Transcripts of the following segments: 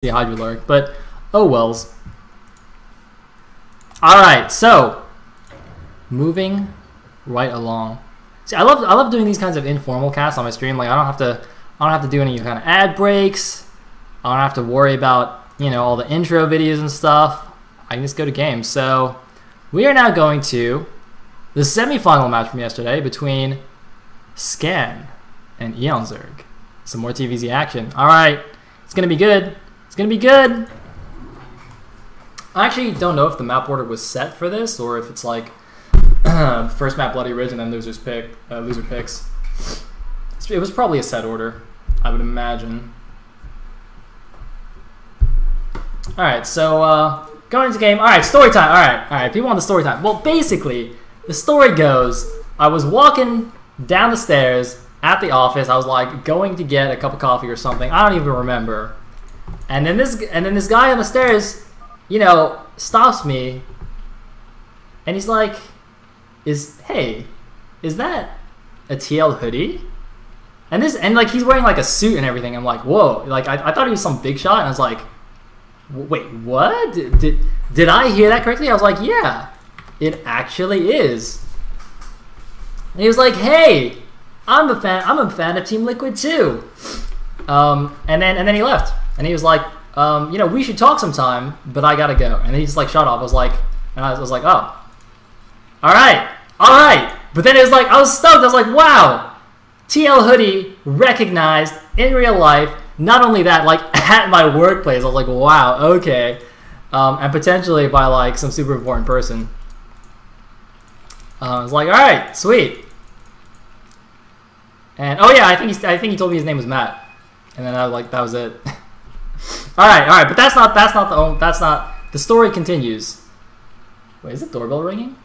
the Hydrolark, but oh wells. Alright, so moving right along. See, I love doing these kinds of informal casts on my stream. Like I don't have to do any kind of ad breaks. I don't have to worry about, you know, all the intro videos and stuff. I can just go to games. So we are now going to the semi-final match from yesterday between Scan and eOnzErG. Some more TVZ action. Alright, it's gonna be good. It's gonna be good. I actually don't know if the map order was set for this or if it's like first map Bloody Ridge and then loser picks. It was probably a set order, I would imagine. All right, so going into game. All right, story time. All right. People want the story time. Well, basically, the story goes: I was walking down the stairs at the office. I was like going to get a cup of coffee or something. I don't even remember. And then this guy on the stairs, you know, stops me, and he's like, "Is that a TL hoodie?" And like he's wearing like a suit and everything. I'm like, "Whoa!" Like I thought he was some big shot, and I was like, "Wait, what? Did I hear that correctly?" I was like, "Yeah, it actually is." And he was like, "Hey, I'm a fan of Team Liquid too." And then he left. And he was like, you know, we should talk sometime, but I gotta go. And then he just like shut off. I was like, oh, all right. But then it was like, I was stoked. I was like, wow, TL hoodie recognized in real life. Not only that, like at my workplace, I was like, wow, okay, and potentially by like some super important person. I was like, all right, sweet. And oh yeah, I think he told me his name was Matt. And then I was like, that was it. All right, but that's not the story continues. Wait, is the doorbell ringing?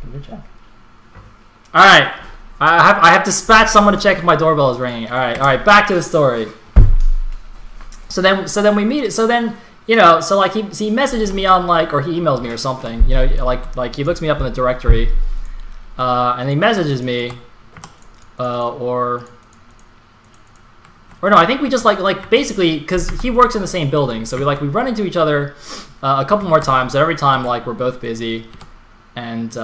Give me a check. All right, I have dispatched someone to check if my doorbell is ringing. All right, back to the story. So then we meet it. So then, you know, so like he messages me on like, or he emails me or something. You know, like he looks me up in the directory, and he messages me, or no, I think we just like basically because he works in the same building, so we run into each other a couple more times. So every time like we're both busy, and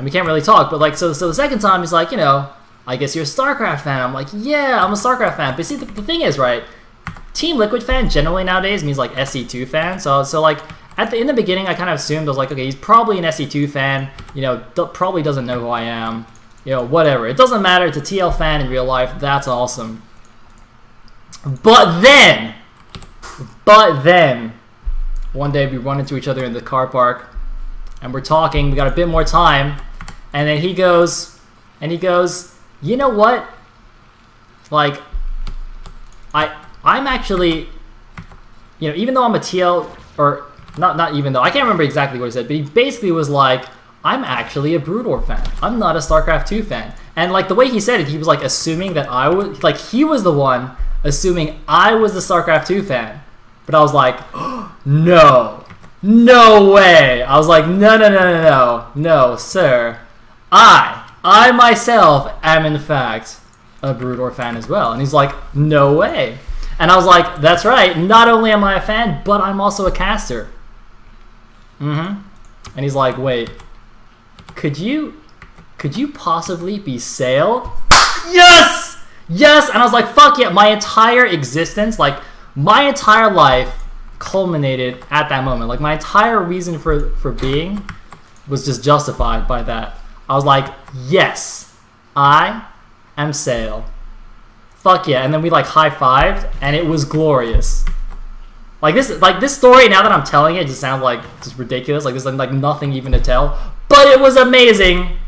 we can't really talk. But like so the second time he's like, you know, I guess you're a StarCraft fan. I'm like, yeah, I'm a StarCraft fan. But see, the thing is, right? Team Liquid fan generally nowadays means like SC2 fan. So like in the beginning, I kind of assumed I was like, okay, he's probably an SC2 fan. You know, probably doesn't know who I am. You know, whatever. It doesn't matter. It's a TL fan in real life. That's awesome. But then, one day we run into each other in the car park, and we're talking. We got a bit more time, and then he goes, you know what? Like, I'm actually, you know, even though I'm a TL, or not even though, I can't remember exactly what he said, but he basically was like, I'm actually a Brood War fan. I'm not a StarCraft 2 fan. And like the way he said it, he was like assuming that I was, like he was the one assuming I was the StarCraft 2 fan. But I was like, oh, no way. I was like, no, sir. I myself am in fact a Brood War fan as well. And he's like, no way. And I was like, that's right. Not only am I a fan, but I'm also a caster. And he's like, wait. Could you possibly be Sayle? Yes! And I was like, fuck yeah. My entire existence, like my entire life culminated at that moment. Like my entire reason for being was just justified by that. I was like, yes, I am Sayle. Fuck yeah. And then we like high-fived and it was glorious. Like this story, now that I'm telling it, just sounds like just ridiculous. Like there's like nothing even to tell. But it was amazing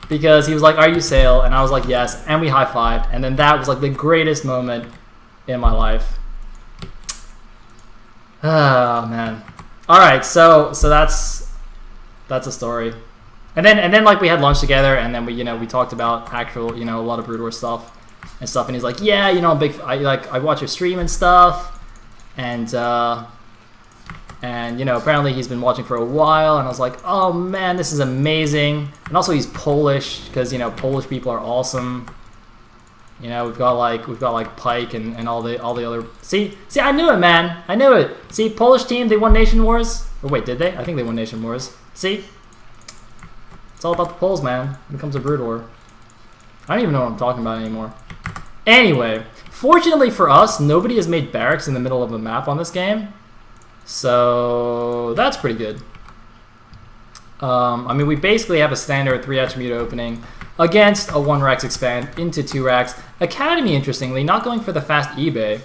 because he was like, "Are you Sayle?" And I was like, "Yes." And we high-fived. And then that was like the greatest moment in my life. Oh man. All right, so that's a story. And then like we had lunch together, and then we talked about actual a lot of Brood War stuff. And he's like, "Yeah, you know, I watch your stream and stuff." And you know, apparently he's been watching for a while, and I was like, oh man, this is amazing. And also he's Polish, because you know, Polish people are awesome. You know, we've got like Pike and all the other. See, I knew it, man. I knew it. See, Polish team, they won Nation Wars. Or wait, did they? I think they won Nation Wars. See, it's all about the Poles, man. When it comes to Brood War, I don't even know what I'm talking about anymore. Anyway, fortunately for us, nobody has made barracks in the middle of the map on this game, so that's pretty good. I mean, we basically have a standard 3 attribute opening against a 1 Rex expand into 2 Rex. Academy, interestingly, not going for the fast eBay.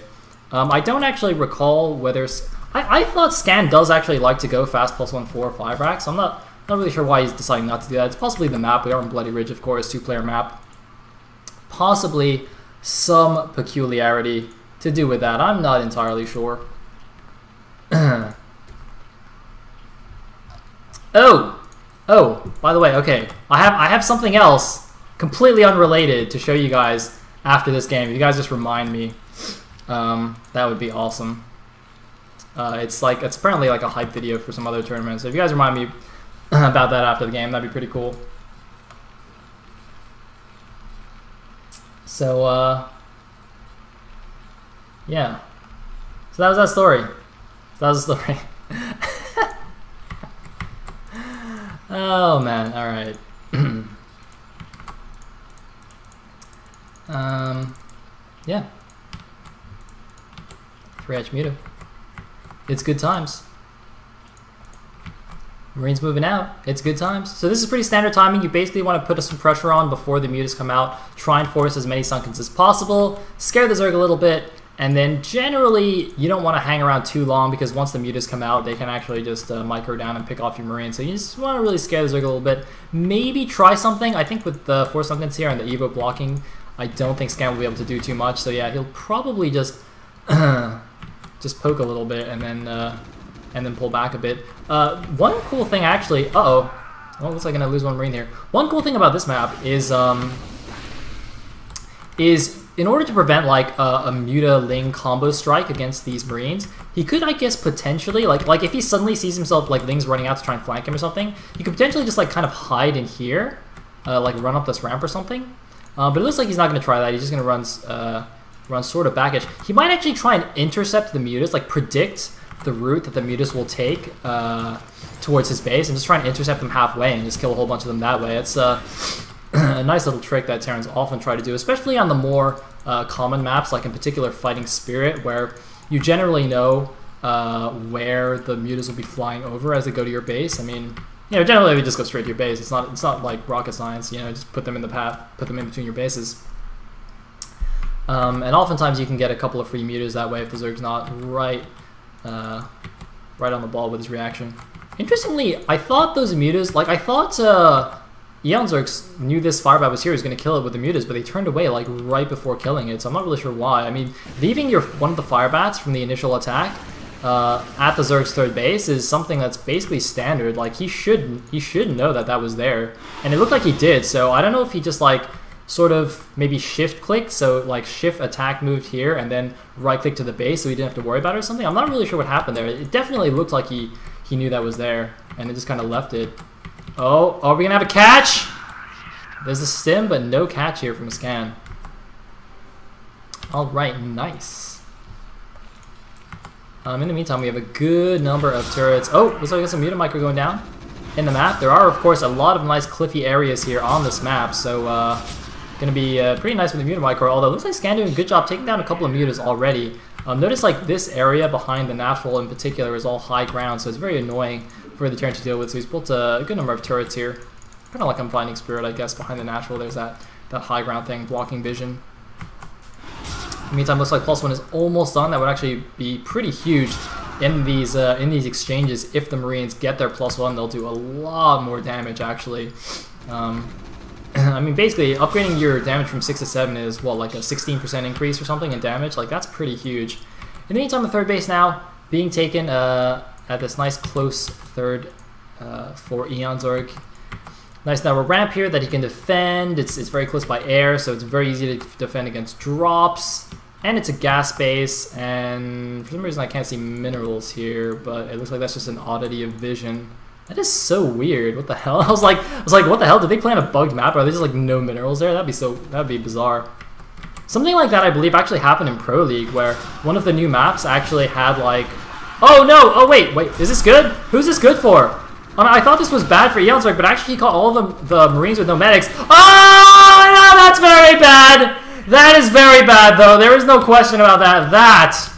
I don't actually recall whether... I thought Scan does actually like to go fast +1, 4, 5 racks. I'm not really sure why he's deciding not to do that. It's possibly the map. We are on Bloody Ridge, of course, 2-player map. Possibly some peculiarity to do with that. I'm not entirely sure. Oh, by the way, okay. I have something else completely unrelated to show you guys after this game. If you guys just remind me, that would be awesome. It's apparently like a hype video for some other tournament. So if you guys remind me about that after the game, that'd be pretty cool. So yeah. So that was that story. Oh man, all right. Yeah. 3H Muta. It's good times. Marines moving out. It's good times. So this is pretty standard timing. You basically want to put some pressure on before the mutas come out. Try and force as many sunkens as possible. Scare the Zerg a little bit. And then generally, you don't want to hang around too long because once the mutas come out, they can actually just micro down and pick off your Marines. So you just want to really scare the Zerg a little bit. Maybe try something. I think with the 4 sunkens here and the Evo blocking, I don't think Scan will be able to do too much. So yeah, he'll probably just poke a little bit and then pull back a bit. One cool thing actually, well, looks like I'm gonna lose 1 Marine here. One cool thing about this map is in order to prevent like a Muta Ling combo strike against these Marines, he could, I guess, potentially like if he suddenly sees himself like Ling's running out to try and flank him or something, he could potentially just like kind of hide in here, like run up this ramp or something. But it looks like he's not gonna try that. He's just gonna run sort of backish. He might actually try and intercept the mutas, like predict the route that the mutas will take towards his base and just try and intercept them halfway and just kill a whole bunch of them that way. It's a nice little trick that Terrans often try to do, especially on the more common maps, like in particular Fighting Spirit, where you generally know where the mutas will be flying over as they go to your base. I mean, you know, generally they just go straight to your base. It's not like rocket science, you know, just put them in the path, put them in between your bases. And oftentimes you can get a couple of free mutas that way if the Zerg's not right on the ball with his reaction. Interestingly, I thought those mutas, like I thought eOnzErG knew this firebat was here, he was going to kill it with the mutas, but they turned away like right before killing it, so I'm not really sure why. I mean, leaving one of the firebats from the initial attack at the Zerg's 3rd base is something that's basically standard. Like he should know that was there, and it looked like he did. So I don't know if he just like sort of maybe shift clicked, so like shift attack moved here and then right click to the base so he didn't have to worry about it or something. I'm not really sure what happened there. It definitely looked like he knew that was there and it just kind of left it. Oh, are we gonna have a catch? There's a stim but no catch here from Scan. Alright, nice. In the meantime, we have a good number of turrets. Oh, looks like we got some Muta Micro going down in the map. There are, of course, a lot of nice cliffy areas here on this map, so gonna be pretty nice with the Muta Micro, although it looks like Scan doing a good job taking down a couple of mutas already. Notice like this area behind the natural in particular is all high ground, so it's very annoying for the Terran to deal with, so he's built a good number of turrets here. Kind of like I'm Finding Spirit, I guess, behind the natural. There's that high ground thing, blocking vision. In the meantime, looks like +1 is almost done. That would actually be pretty huge in these exchanges. If the Marines get their +1, they'll do a lot more damage, actually. I mean, basically, upgrading your damage from 6 to 7 is, what, like a 16% increase or something in damage? Like, that's pretty huge. In the meantime, the 3rd base now being taken at this nice close 3rd for eOnzErG. Nice narrow ramp here that he can defend. It's very close by air, so it's very easy to defend against drops. And it's a gas base, and for some reason I can't see minerals here, but it looks like that's just an oddity of vision. That is so weird. What the hell? I was like, what the hell? Did they plan a bugged map? Or are there just like no minerals there? That'd be bizarre. Something like that, I believe, actually happened in Pro League, where one of the new maps actually had like... Oh no! Oh wait, is this good? Who's this good for? I thought this was bad for eOnzErG, but actually he caught all the Marines with no medics. Oh no, that's very bad! That is very bad, though. There is no question about that. That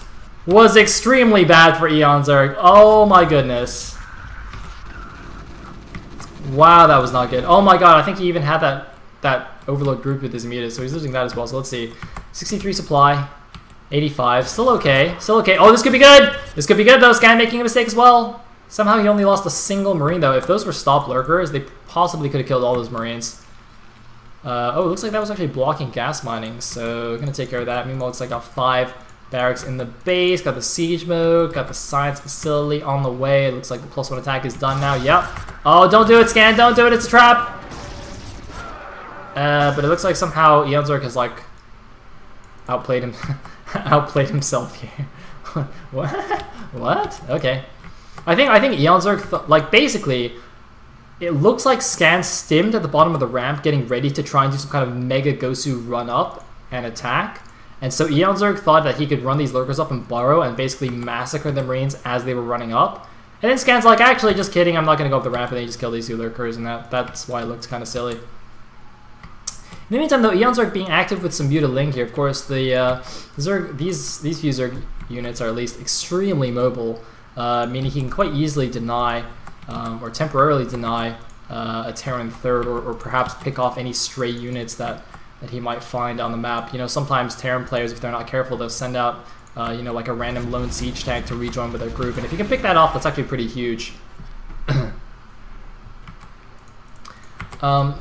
was extremely bad for eOnzErG. Oh my goodness. Wow, that was not good. Oh my god, I think he even had that overload group with his muted, so he's losing that as well. So let's see. 63 supply, 85. Still okay. Still okay. Oh, this could be good! This could be good, though. Scan making a mistake as well. Somehow he only lost a single Marine, though. If those were stop lurkers, they possibly could have killed all those Marines. Oh, it looks like that was actually blocking gas mining, so we're going to take care of that. Meanwhile, it's like got 5 barracks in the base, got the siege mode, got the science facility on the way. It looks like the +1 attack is done now. Yep. Oh, don't do it, Scan. Don't do it. It's a trap. But it looks like somehow eOnzErG has, like, outplayed him, outplayed himself here. What? What? Okay. I think eOnzErG, like, basically... It looks like Scan stimmed at the bottom of the ramp, getting ready to try and do some kind of mega Gosu run up and attack. And so eOnzErG thought that he could run these lurkers up and burrow and basically massacre the Marines as they were running up. And then Scan's like, actually, just kidding, I'm not going to go up the ramp, and then he just killed these 2 lurkers, and that's why it looked kind of silly. In the meantime, though, eOnzErG being active with some muted link here, of course, these few Zerg units are at least extremely mobile, meaning he can quite easily deny or temporarily deny a Terran third, or perhaps pick off any stray units that he might find on the map. You know, sometimes Terran players, if they're not careful, they'll send out, you know, like a random lone siege tank to rejoin with their group, and if you can pick that off, that's actually pretty huge.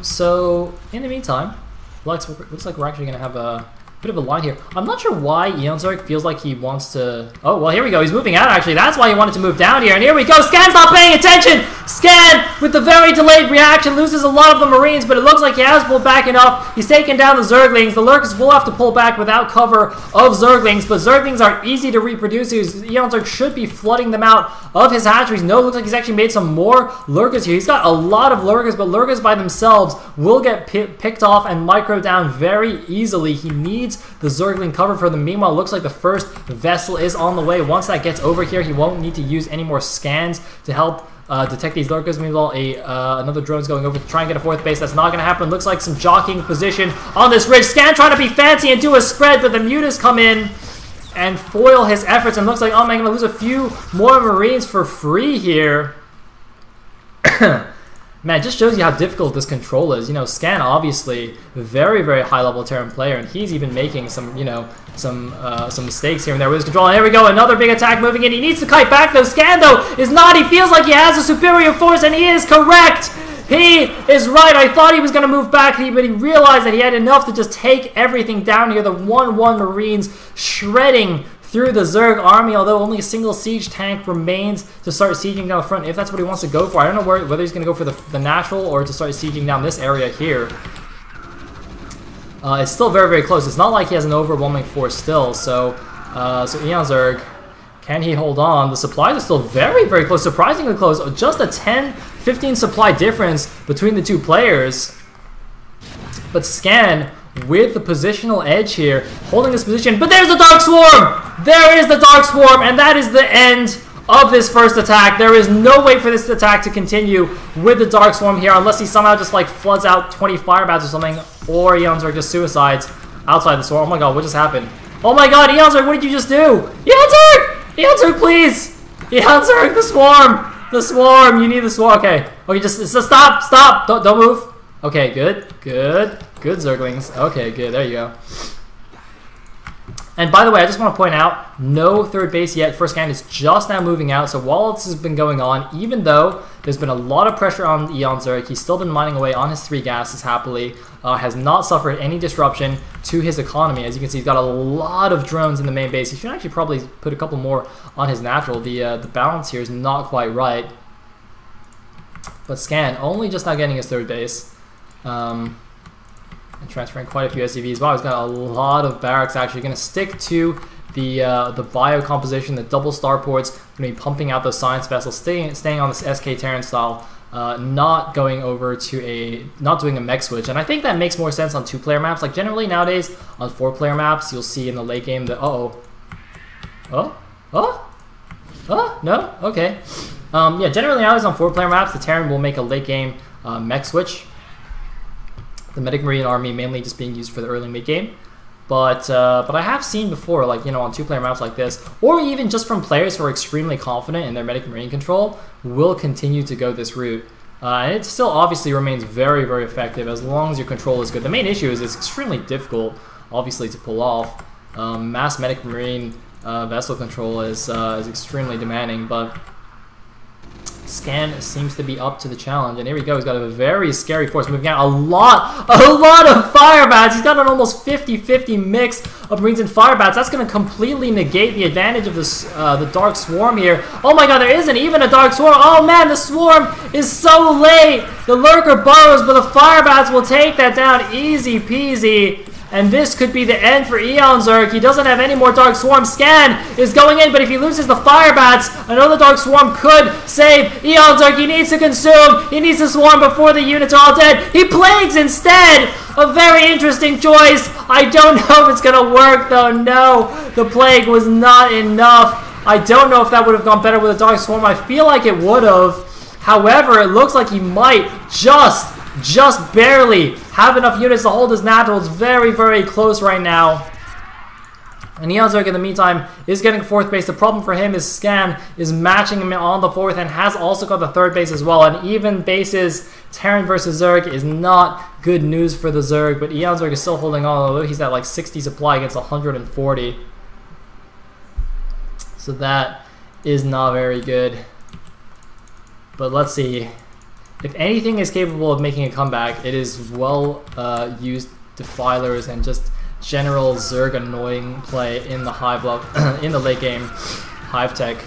So, in the meantime, looks like we're actually going to have a bit of a line here. I'm not sure why eOnzErG feels like he wants to... Oh, well, here we go. He's moving out, actually. That's why he wanted to move down here. And here we go. Scan's not paying attention. Scan, with the very delayed reaction, loses a lot of the Marines, but it looks like he has pulled back enough. He's taken down the Zerglings. The Lurkers will have to pull back without cover of Zerglings, but Zerglings are easy to reproduce. eOnzErG should be flooding them out of his hatcheries. No, it looks like he's actually made some more Lurkers here. He's got a lot of Lurkers, but Lurkers by themselves will get picked off and micro down very easily. He needs the Zergling cover for them. Meanwhile, it looks like the first vessel is on the way. Once that gets over here, he won't need to use any more scans to help detect these lurkers. Meanwhile, another drone's going over to try and get a 4th base. That's not going to happen. Looks like some jockeying position on this ridge. Scan trying to be fancy and do a spread, but the mutas come in and foil his efforts. And looks like, oh man, I'm going to lose a few more Marines for free here. Man, it just shows you how difficult this control is. You know, Scan obviously very, very high-level Terran player, and he's even making some, you know, some mistakes here and there with his control. And here we go, another big attack moving in. He needs to kite back, though. Scan, though, is not. He feels like he has a superior force, and he is correct. He is right. I thought he was going to move back, but he realized that he had enough to just take everything down here. The 1-1 Marines shredding through the Zerg army, although only a single siege tank remains to start sieging down the front, if that's what he wants to go for. I don't know whether he's going to go for the natural or to start sieging down this area here. It's still very, very close. It's not like he has an overwhelming force still, so eOnzErG, can he hold on? The supplies are still very, very close, surprisingly close. Just a 10-15 supply difference between the two players. But Scan, with the positional edge here, holding this position, but there's the Dark Swarm! There is the Dark Swarm, and that is the end of this first attack. There is no way for this attack to continue with the Dark Swarm here, unless he somehow just like floods out 20 firebats or something, or eOnzErG just suicides outside the swarm. Oh my god, what just happened? Oh my god, eOnzErG, what did you just do? eOnzErG! eOnzErG, please! eOnzErG, the swarm! The swarm, you need the swarm. Okay, just stop, don't move. Okay, good, Zerglings. Okay, good, there you go. And by the way, I just want to point out, no 3rd base yet. First Scan is just now moving out, so while this has been going on, even though there's been a lot of pressure on eOnzErG, he's still been mining away on his 3 gases happily, has not suffered any disruption to his economy. As you can see, he's got a lot of drones in the main base. He should actually probably put a couple more on his natural. The balance here is not quite right. But Scan, only just now getting his 3rd base. And transferring quite a few SCVs. Wow, he's got a lot of barracks actually. Going to stick to the bio composition, the double starports. Going to be pumping out those science vessels, staying on this SK Terran style not going over to not doing a mech switch. And I think that makes more sense on 2-player maps. Like generally nowadays on 4-player maps, you'll see in the late game that, no? Okay. Yeah, generally nowadays on 4-player maps, the Terran will make a late game mech switch. The Medic Marine army mainly just being used for the early mid game. But I have seen before, like, you know, on 2-player maps like this, or even just from players who are extremely confident in their Medic Marine control, will continue to go this route. And it still obviously remains very, very effective as long as your control is good. The main issue is it's extremely difficult, obviously, to pull off. Mass Medic Marine vessel control is extremely demanding, but Scan seems to be up to the challenge, and here we go. He's got a very scary force moving out. A lot of fire bats. He's got an almost 50-50 mix of Marines and fire bats. That's going to completely negate the advantage of this the Dark Swarm here. Oh my god, there isn't even a Dark Swarm. Oh man, the Swarm is so late. The Lurker burrows, but the fire bats will take that down easy peasy. And this could be the end for eOnzErG. He doesn't have any more Dark Swarm. Scan is going in, but if he loses the Fire Bats, another Dark Swarm could save eOnzErG. He needs to consume. He needs to swarm before the units are all dead. He Plagues instead. A very interesting choice. I don't know if it's going to work, though. No, the Plague was not enough. I don't know if that would have gone better with a Dark Swarm. I feel like it would have. However, it looks like he might just barely have enough units to hold his natural. It's very, very close right now. And eOnzErG, in the meantime, is getting 4th base. The problem for him is Scan is matching him on the 4th and has also got the 3rd base as well. And even bases, Terran versus Zerg is not good news for the Zerg. But eOnzErG is still holding on, although he's at like 60 supply against 140. So that is not very good. But let's see. If anything is capable of making a comeback, it is used defilers and just general Zerg annoying play in the hive in the late game hive tech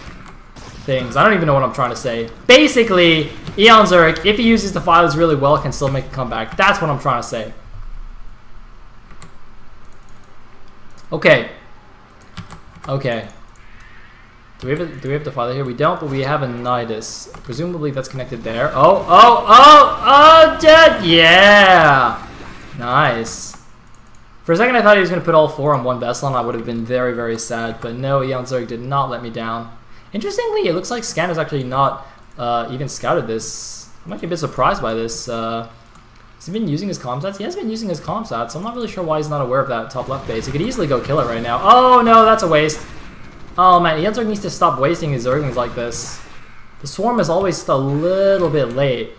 things. I don't even know what I'm trying to say. Basically, eOnzErG, if he uses defilers really well, can still make a comeback. That's what I'm trying to say. Okay. Okay. Do we have Defiler here? We don't, but we have a Nidus. Presumably that's connected there. Oh, dead! Yeah! Nice. For a second I thought he was going to put all 4 on one vessel, and I would have been very, very sad. But no, eOnzErG did not let me down. Interestingly, it looks like Scan has actually not even scouted this. I'm actually a bit surprised by this. Has he been using his comsats? He has been using his comsats, so I'm not really sure why he's not aware of that top left base. He could easily go kill it right now. Oh no, that's a waste. Oh man, eOnzErG needs to stop wasting his Zerglings like this. The Swarm is always just a little bit late.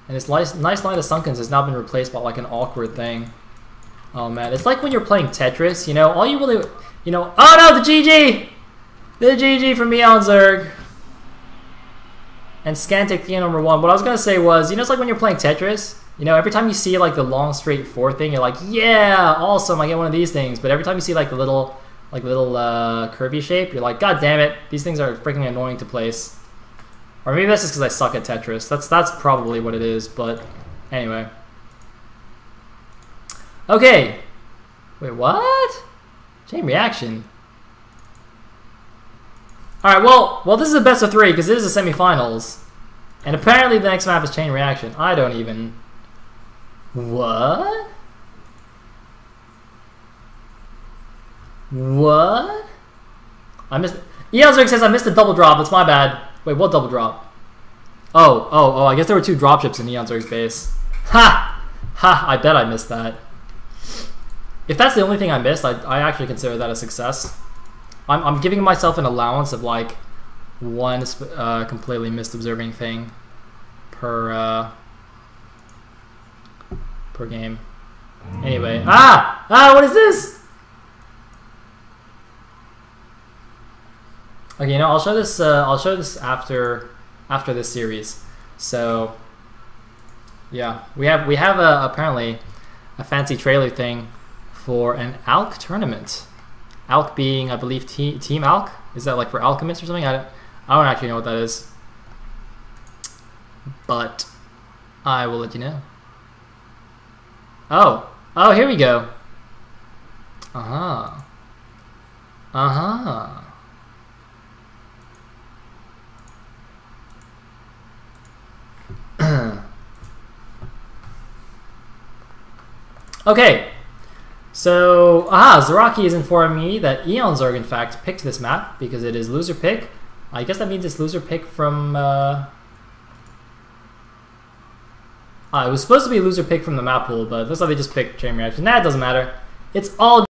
And this nice line of Sunkens has now been replaced by like an awkward thing. Oh man, it's like when you're playing Tetris, you know, all you really, you know, oh no, the GG! The GG from eOnzErG. And Scan take the number 1. What I was going to say was, you know, it's like when you're playing Tetris, you know, every time you see like the long straight 4 thing, you're like, yeah, awesome, I get one of these things. But every time you see like the little curvy shape, you're like, god damn it, these things are freaking annoying to place. Or maybe that's just because I suck at Tetris. That's probably what it is, but anyway. Okay. Wait, what? Chain reaction. Alright, well, this is a best of 3 because it is the semifinals. And apparently the next map is chain reaction. I don't even... What? What? I missed... eOnzErG says I missed a double drop. It's my bad. Wait, what double drop? Oh, I guess there were 2 dropships in eOnzErG's base. Ha! Ha, I bet I missed that. If that's the only thing I missed, I actually consider that a success. I'm giving myself an allowance of like 1 completely missed observing thing per game. Anyway, what is this? Okay, you know, I'll show this. I'll show this after this series. So, yeah, we have apparently a fancy trailer thing for an Alk tournament. Alk being, I believe, Team Alk. Is that like for alchemists or something? I don't actually know what that is, but I will let you know. Oh, here we go. Okay, so Zaraki is informing me that eOnzErG in fact picked this map because it is loser pick. I guess that means it's loser pick from. It was supposed to be a loser pick from the map pool, but it looks like they just picked chain reaction. Nah, it doesn't matter. It's all